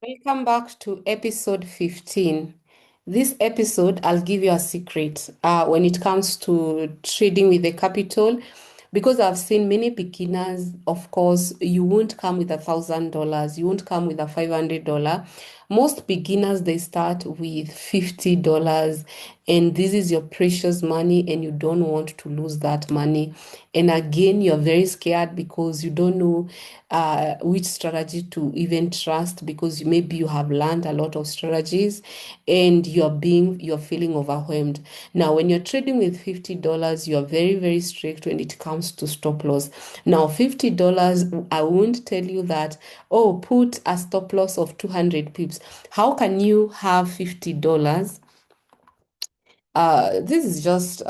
Welcome back to episode 15. This episode, I'll give you a secret when it comes to trading with the capital, because I've seen many beginners. Of course, you won't come with $1,000, you won't come with a $500. Most beginners, they start with $50, and this is your precious money, and you don't want to lose that money. And again, you're very scared because you don't know which strategy to even trust, because maybe you have learned a lot of strategies and you're feeling overwhelmed. Now, when you're trading with $50, you're very, very strict when it comes to stop loss. Now, $50, I won't tell you that, oh, put a stop loss of 200 pips. How can you have $50? This is just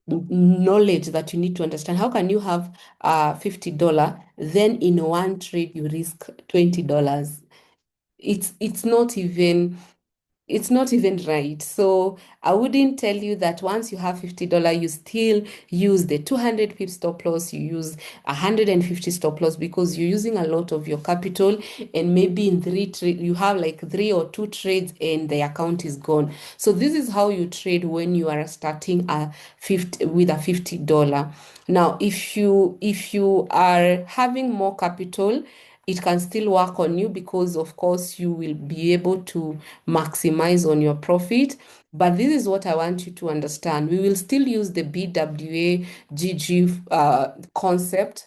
knowledge that you need to understand. How can you have $50, then in one trade you risk $20? It's not even right. So I wouldn't tell you that once you have $50, you still use the 200 pip stop loss, you use 150 stop loss, because you're using a lot of your capital, and maybe in three trade you have like three or two trades and the account is gone. So this is how you trade when you are starting a 50 with a $50. Now, if you are having more capital, it can still work on you, because of course you will be able to maximize on your profit. But this is what I want you to understand. We will still use the BWAGG concept,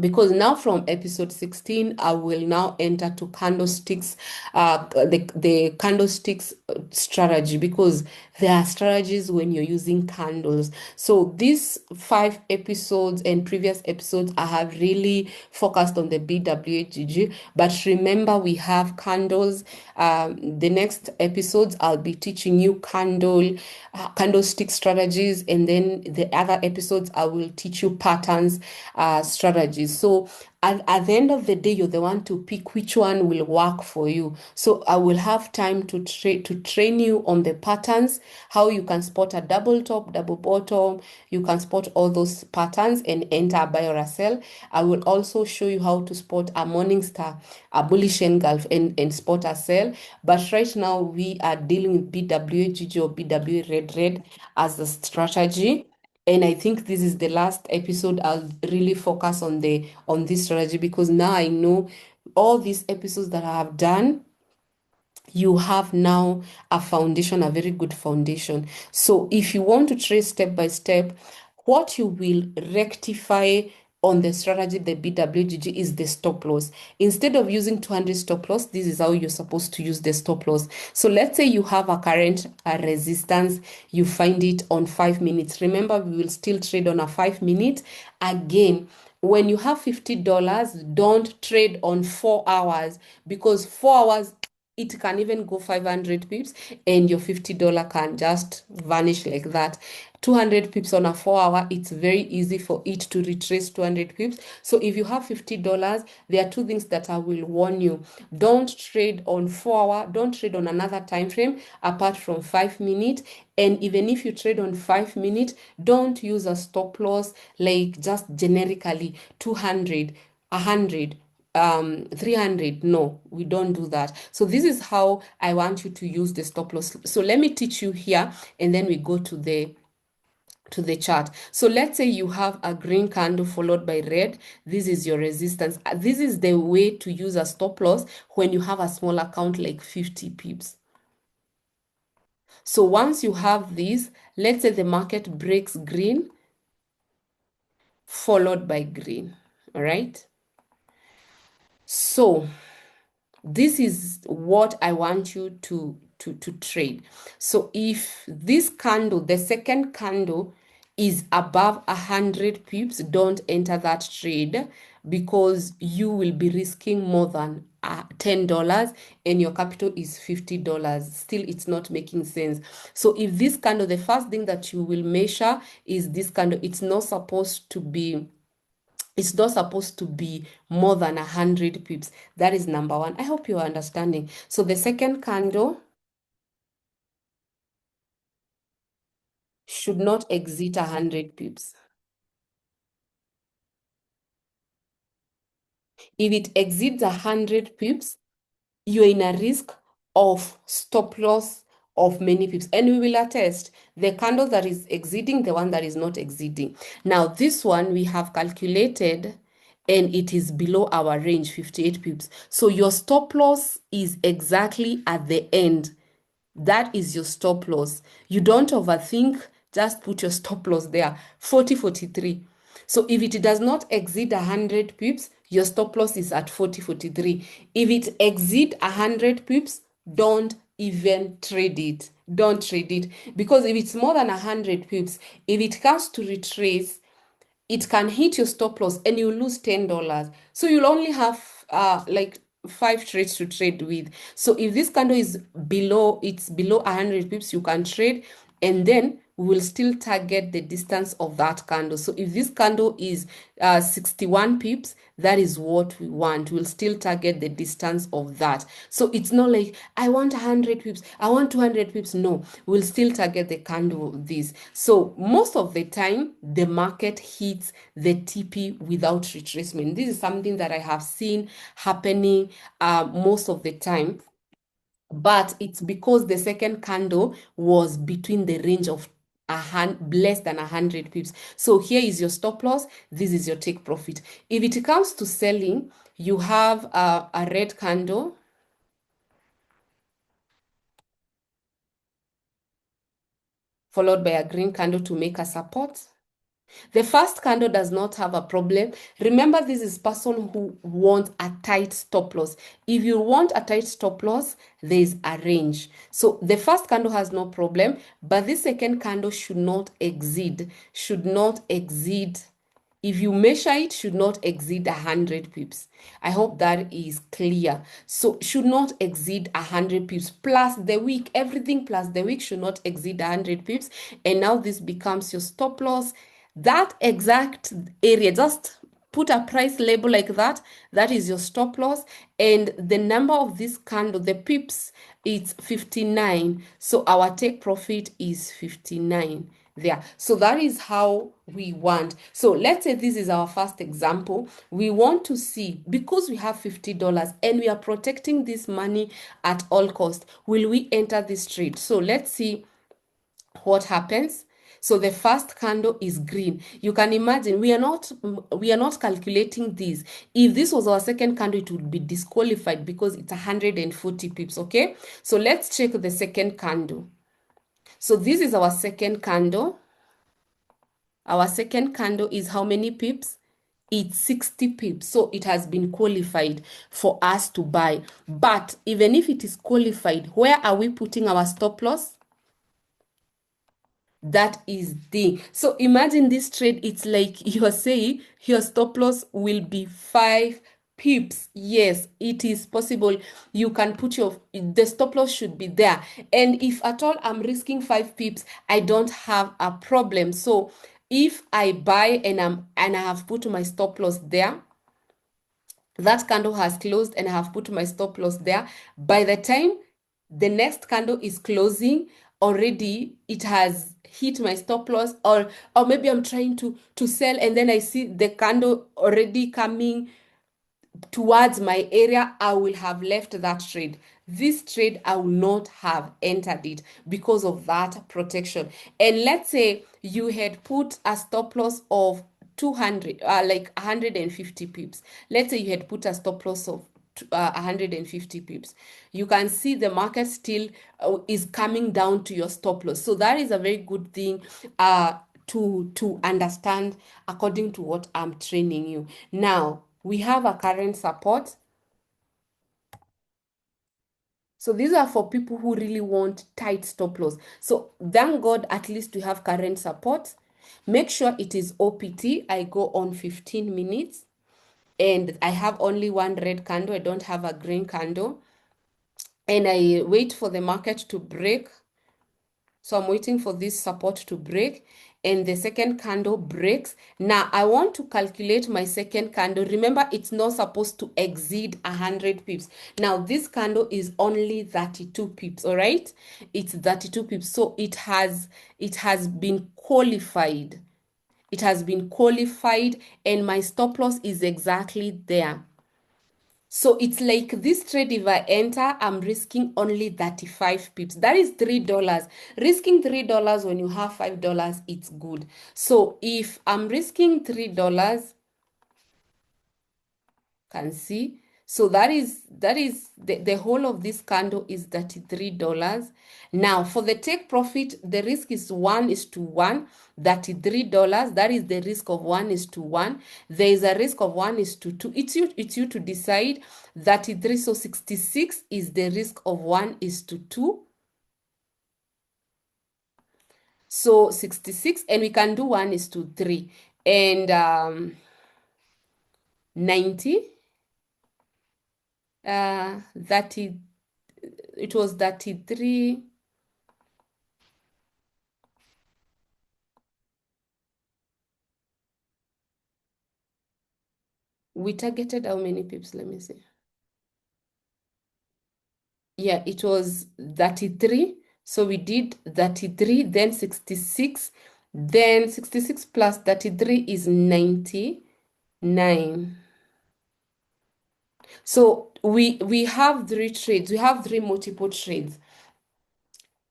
because now from episode 16 I will now enter to candlesticks, the candlesticks strategy, because there are strategies when you're using candles. So these 5 episodes and previous episodes, I have really focused on the BWAGG, but remember, we have candles. The next episodes I'll be teaching you candlestick strategies, and then the other episodes I will teach you patterns strategies. So at the end of the day, you're the one to pick which one will work for you. So I will have time to train you on the patterns, how you can spot a double top, double bottom. You can spot all those patterns and enter a buy or a sell. I will also show you how to spot a morning star, a bullish engulf, and spot a sell. But right now we are dealing with BWGG or BW red as the strategy. And I think this is the last episode I'll really focus on this strategy, because now I know all these episodes that I have done, you have now a foundation, a very good foundation. So if you want to trace step by step, what you will rectify on the strategy, the BWGG, is the stop loss. Instead of using 200 stop loss, this is how you're supposed to use the stop loss. So let's say you have a current resistance, you find it on 5 minutes. Remember, we will still trade on a 5 minute. Again, when you have $50, don't trade on 4 hours, because 4 hours, it can even go 500 pips and your $50 can just vanish like that. 200 pips on a 4 hour, it's very easy for it to retrace 200 pips. So if you have $50, there are two things that I will warn you. Don't trade on 4 hour, don't trade on another time frame apart from 5 minutes. And even if you trade on 5 minutes, don't use a stop loss like just generically 200, 100, 300. No, we don't do that. So this is how I want you to use the stop loss. So let me teach you here, and then we go to the chart. So let's say you have a green candle followed by red. This is your resistance. This is the way to use a stop loss when you have a small account like 50 pips. So once you have this, let's say the market breaks green followed by green. All right. So this is what I want you to trade. So if this candle, the second candle, is above 100 pips, don't enter that trade, because you will be risking more than $10 and your capital is $50. Still, it's not making sense. So if this candle, the first thing that you will measure is this candle. It's not supposed to be more than 100 pips. That is number one. I hope you're understanding. So the second candle should not exceed 100 pips. If it exceeds 100 pips, you're in a risk of stop loss of many pips. And we will attest the candle that is exceeding, the one that is not exceeding. Now, this one we have calculated and it is below our range, 58 pips. So your stop loss is exactly at the end. That is your stop loss. You don't overthink, just put your stop loss there, 40, 43. So if it does not exceed 100 pips, your stop loss is at 40, 43. If it exceed 100 pips, don't even trade it. Don't trade it. Because if it's more than 100 pips, if it comes to retrace, it can hit your stop loss and you lose $10. So you'll only have like 5 trades to trade with. So if this candle is below, it's below 100 pips, you can trade, and then we will still target the distance of that candle. So if this candle is 61 pips, that is what we want. We'll still target the distance of that. So it's not like I want 100 pips, I want 200 pips. No, we'll still target the candle of this. So most of the time, the market hits the TP without retracement. This is something that I have seen happening most of the time. But it's because the second candle was between the range of less than 100 pips. So here is your stop loss. This is your take profit. If it comes to selling, you have a red candle followed by a green candle to make a support. The first candle does not have a problem. Remember, this is person who wants a tight stop loss. If you want a tight stop loss, there is a range. So the first candle has no problem, but this second candle should not exceed, if you measure it, should not exceed 100 pips. I hope that is clear. So should not exceed 100 pips plus the week. Everything plus the week should not exceed 100 pips. And now this becomes your stop loss. That exact area, just put a price label like that. That is your stop loss. And the number of this candle, the pips, it's 59. So our take profit is 59 there. So that is how we want. So let's say this is our first example. We want to see, because we have $50 and we are protecting this money at all cost, will we enter this trade? So let's see what happens. So the first candle is green. You can imagine we are not calculating this. If this was our second candle, it would be disqualified because it's 140 pips. Okay, so let's check the second candle. So this is our second candle. Our second candle is how many pips? It's 60 pips. So it has been qualified for us to buy. But even if it is qualified, where are we putting our stop loss? That is the. So imagine this trade, it's like you're saying your stop loss will be 5 pips. Yes, it is possible. You can put the stop loss should be there. And if at all I'm risking 5 pips, I don't have a problem. So if I buy and I have put my stop loss there, that candle has closed and I have put my stop loss there. By the time the next candle is closing, already it has hit my stop loss, or maybe I'm trying to sell and then I see the candle already coming towards my area, I will have left that trade. This trade, I will not have entered it because of that protection. And let's say you had put a stop loss of 200, like 150 pips. Let's say you had put a stop loss of 150 pips. You can see the market still is coming down to your stop loss. So that is a very good thing to understand according to what I'm training you. Now, we have a current support. So these are for people who really want tight stop loss. So thank God, at least we have current support. Make sure it is OPT. I go on 15 minutes and I have only one red candle. I don't have a green candle. And I wait for the market to break. So I'm waiting for this support to break and the second candle breaks. Now I want to calculate my second candle. Remember, it's not supposed to exceed 100 pips. Now this candle is only 32 pips, all right? It's 32 pips. So it has been qualified. It has been qualified and my stop loss is exactly there. So it's like this trade, if I enter, I'm risking only 35 pips. That is $3. Risking $3 when you have $5, it's good. So if I'm risking $3, can see. So that is the whole of this candle is $33. Now for the take profit, the risk is 1:1, $33. That is the risk of 1:1. There is a risk of 1:2. It's you to decide. 33, so 66 is the risk of 1:2. So 66, and we can do 1:3. And 90, 30, it was 33. We targeted how many pips? Let me see. Yeah, it was 33. So we did 33, then 66. Then 66 plus 33 is 99. So we have three trades. We have three multiple trades.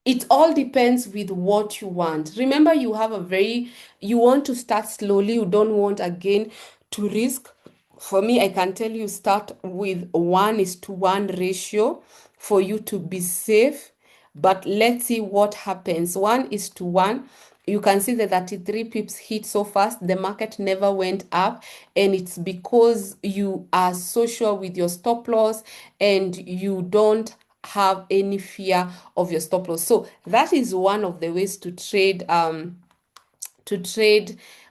It all depends with what you want. Remember, you want to start slowly. You don't want again to risk. For me, I can tell you start with 1:1 ratio for you to be safe. But let's see what happens. 1:1. You can see the 33 pips hit so fast. The market never went up. And it's because you are so sure with your stop loss and you don't have any fear of your stop loss. So that is one of the ways to trade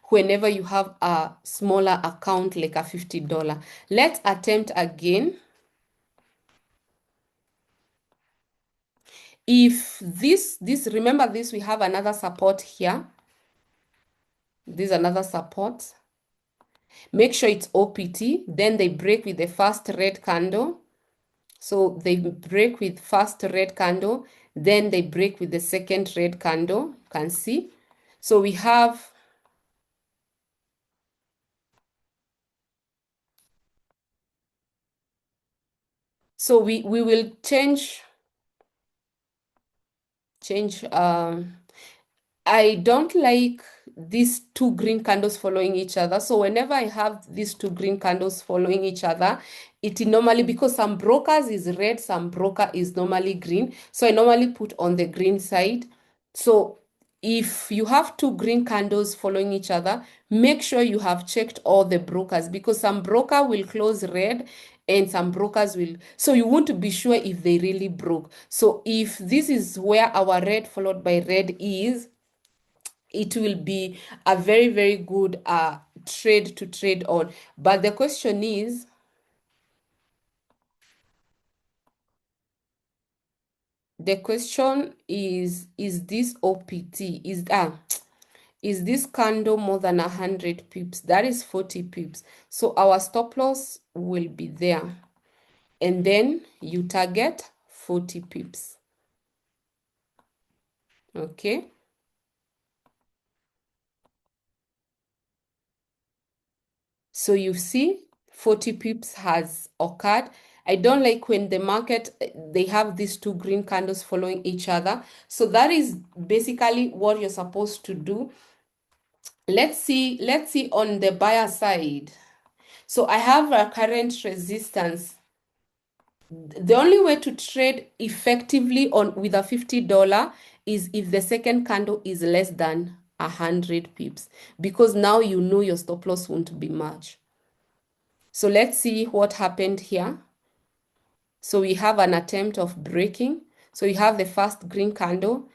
whenever you have a smaller account like a $50. Let's attempt again. If this remember this, we have another support here. This is another support. Make sure it's OPT. Then they break with the first red candle. So they break with first red candle, then they break with the second red candle. You can see. So we have, so we will change. I don't like these two green candles following each other. So whenever I have these two green candles following each other, it normally, because some brokers is red, some broker is normally green. So I normally put on the green side. So if you have two green candles following each other, make sure you have checked all the brokers, because some broker will close red and some brokers will, so you want to be sure if they really broke. So if this is where our red followed by red is, it will be a very, very good trade to trade on. But the question is, this OPT? Is this candle more than 100 pips? That is 40 pips. So our stop loss will be there. And then you target 40 pips. Okay. So you see 40 pips has occurred. I don't like when the market, they have these two green candles following each other. So that is basically what you're supposed to do. Let's see on the buyer side. So I have a current resistance. The only way to trade effectively on with a $50 is if the second candle is less than 100 pips, because now you know your stop loss won't be much. So let's see what happened here. So we have an attempt of breaking. So you have the first green candle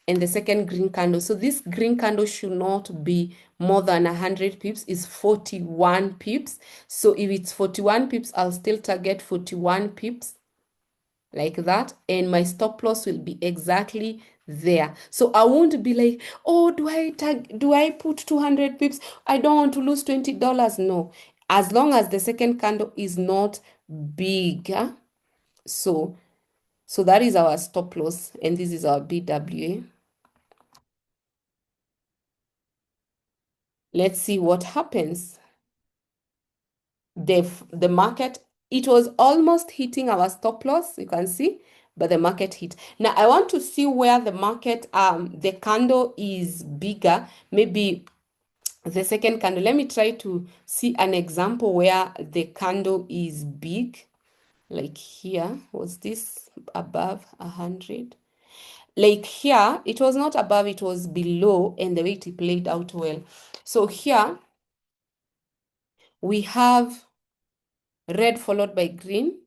and the second green candle. So this green candle should not be more than 100 pips. It's 41 pips. So if it's 41 pips, I'll still target 41 pips like that. And my stop loss will be exactly there. So I won't be like, oh, do I put 200 pips? I don't want to lose $20. No. As long as the second candle is not big. So that is our stop loss, and this is our BWA. Let's see what happens. The market it was almost hitting our stop loss, you can see, but the market hit. Now I want to see where the market, the candle is bigger, maybe the second candle. Let me try to see an example where the candle is big. Like here, was this above 100? Like here, it was not above, it was below, and the way it played out well. So here, we have red followed by green.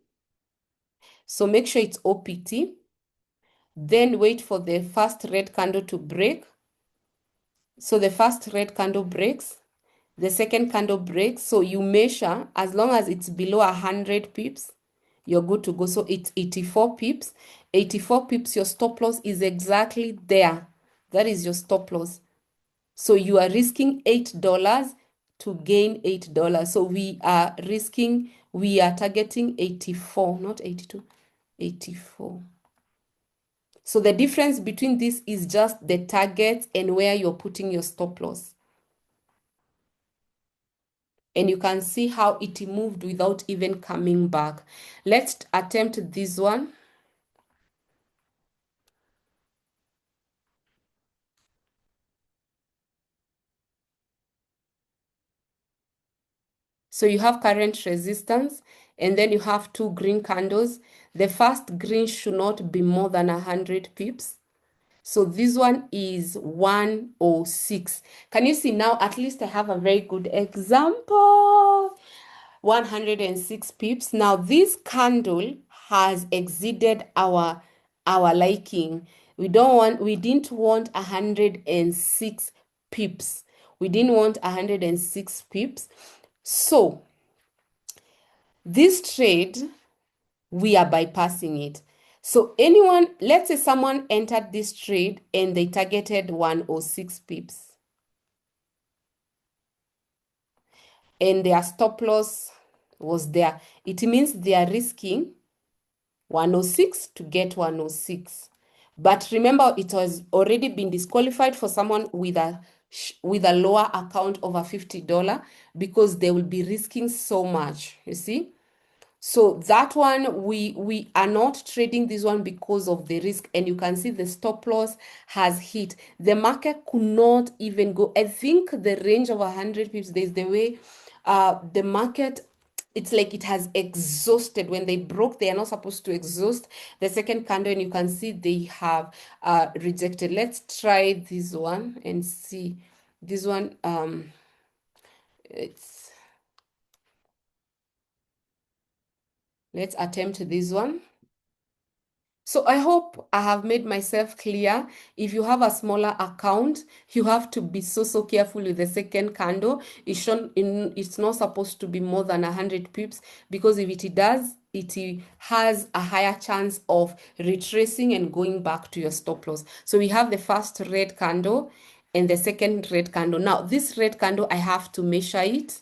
So make sure it's OPT. Then wait for the first red candle to break. So the first red candle breaks. The second candle breaks. So you measure, as long as it's below 100 pips, you're good to go. So it's 84 pips. 84 pips, your stop loss is exactly there. That is your stop loss. So you are risking $8 to gain $8. So we are targeting 84, not 82, 84. So the difference between this is just the target and where you're putting your stop loss. And you can see how it moved without even coming back. Let's attempt this one. So you have current resistance, and then you have two green candles. The first green should not be more than 100 pips. So this one is 106. Can you see now? At least I have a very good example. 106 pips. Now this candle has exceeded our liking. We didn't want 106 pips. We didn't want 106 pips. So this trade, we are bypassing it. So anyone, let's say someone entered this trade and they targeted 106 pips. And their stop loss was there. It means they are risking 106 to get 106. But remember, it has already been disqualified for someone with a lower account over $50 because they will be risking so much, you see. So that one, we are not trading this one because of the risk. And you can see the stop loss has hit. The market could not even go. I think the range of 100 pips, there's the way the market, it's like it has exhausted. When they broke, they are not supposed to exhaust the second candle, and you can see they have rejected. Let's try this one and see. This one, let's attempt this one. So I hope I have made myself clear. If you have a smaller account, you have to be so careful with the second candle. It's not supposed to be more than 100 pips, because if it does, it has a higher chance of retracing and going back to your stop loss. So we have the first red candle and the second red candle. Now this red candle, I have to measure it.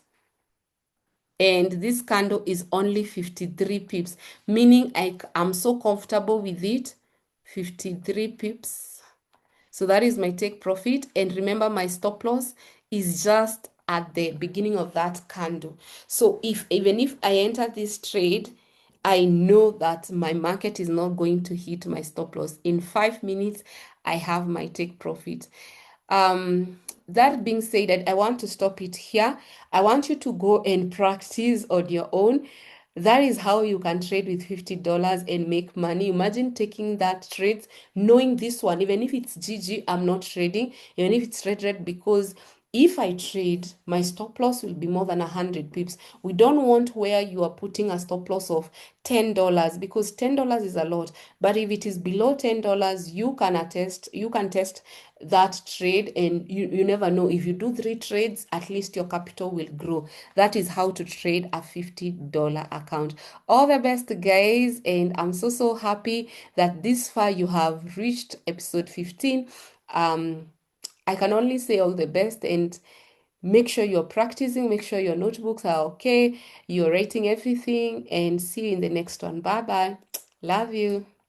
And this candle is only 53 pips, meaning I'm so comfortable with it. 53 pips. So that is my take profit. And remember, my stop loss is just at the beginning of that candle. So even if I enter this trade, I know that my market is not going to hit my stop loss. In 5 minutes, I have my take profit. That being said, I want to stop it here. I want you to go and practice on your own. That is how you can trade with $50 and make money. Imagine taking that trade, knowing this one, even if it's GG, I'm not trading, even if it's red, because if I trade, my stop loss will be more than 100 pips. We don't want where you are putting a stop loss of $10, because $10 is a lot. But if it is below $10, you can test that trade, and you never know. If you do 3 trades, at least your capital will grow. That is how to trade a $50 account. All the best, guys, and I'm so happy that this far you have reached episode 15. I can only say all the best, and make sure you're practicing, make sure your notebooks are okay, you're writing everything, and see you in the next one. Bye bye. Love you.